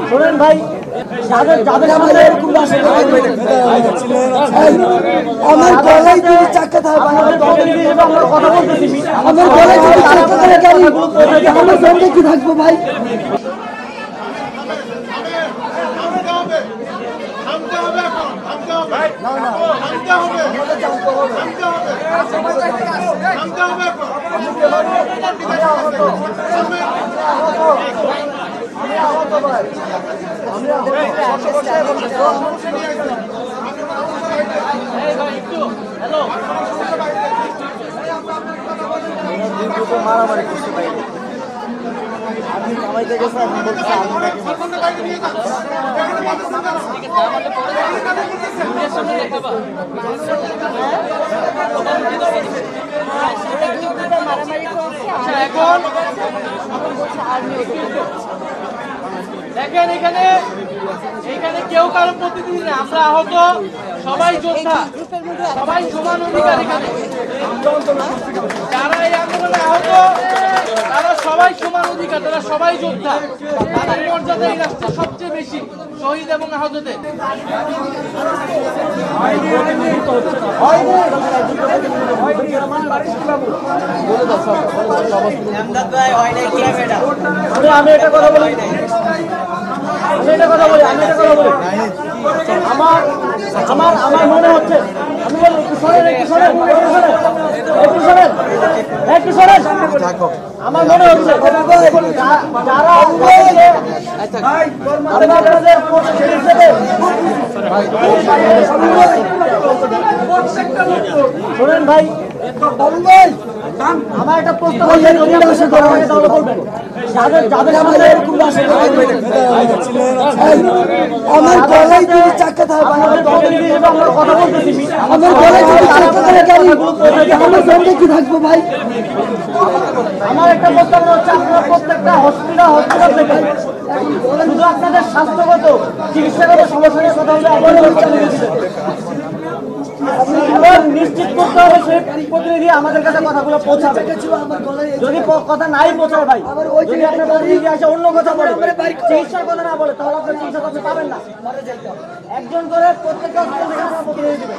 শোনেন ভাই, যাদের আমাদের আমার গলায় যদি চাকা থাকে আমরা কথা বলতেছি, আমার গলায় যদি চাকা থাকে আমার সঙ্গে কি থাকবো ভাই? মারামারি করতে পারি আপনি কামাইতে গেছেন দেখেন এখানে কেউ কারো প্রতিনিধি না, আমরা আহত সবাই যোদ্ধা, সবাই সমান অধিকার। এখানে যারা এই আন্দোলনে আহত তারা সবাই সমান অধিকার, তারা সবাই যোদ্ধা, তাদের মর্যাদা এই রাষ্ট্রে সবচেয়ে বেশি শহীদ এবং আহতদের। আমি এটা কথা বলি আমার মনে হচ্ছে, আমি বলি আমার মনে হচ্ছে যারা শোনেন ভাই, আমার একটা প্রশ্ন বলবেন, বলবেন যাদের আমাদের আমার গলায় যদি চাকা থাকে আমরা কথা বলতেছি, আমার গলায় যদি চাকা থাকে আমার সঙ্গে কি থাকবো ভাই? আমার একটা প্রস্তাব হচ্ছে, আপনারা প্রত্যেকটা হসপিটাল থেকে শুধু আপনাদের স্বাস্থ্যগত চিকিৎসাগত সমস্যা নিয়ে কথা বলে নিশ্চিত করতে হবে সেই প্রতিনিধি আমাদের কাছে কথাগুলো পৌঁছাবে। যদি কথা নাই পৌঁছায় ভাই, যদি আপনার প্রতিনিধি আসে অন্য কথা বলে, চিকিৎসার কথা না বলে, তাহলে আপনার চিকিৎসা করতে পাবেন না। একজন করে প্রত্যেকটা প্রতিনিধি দিবে।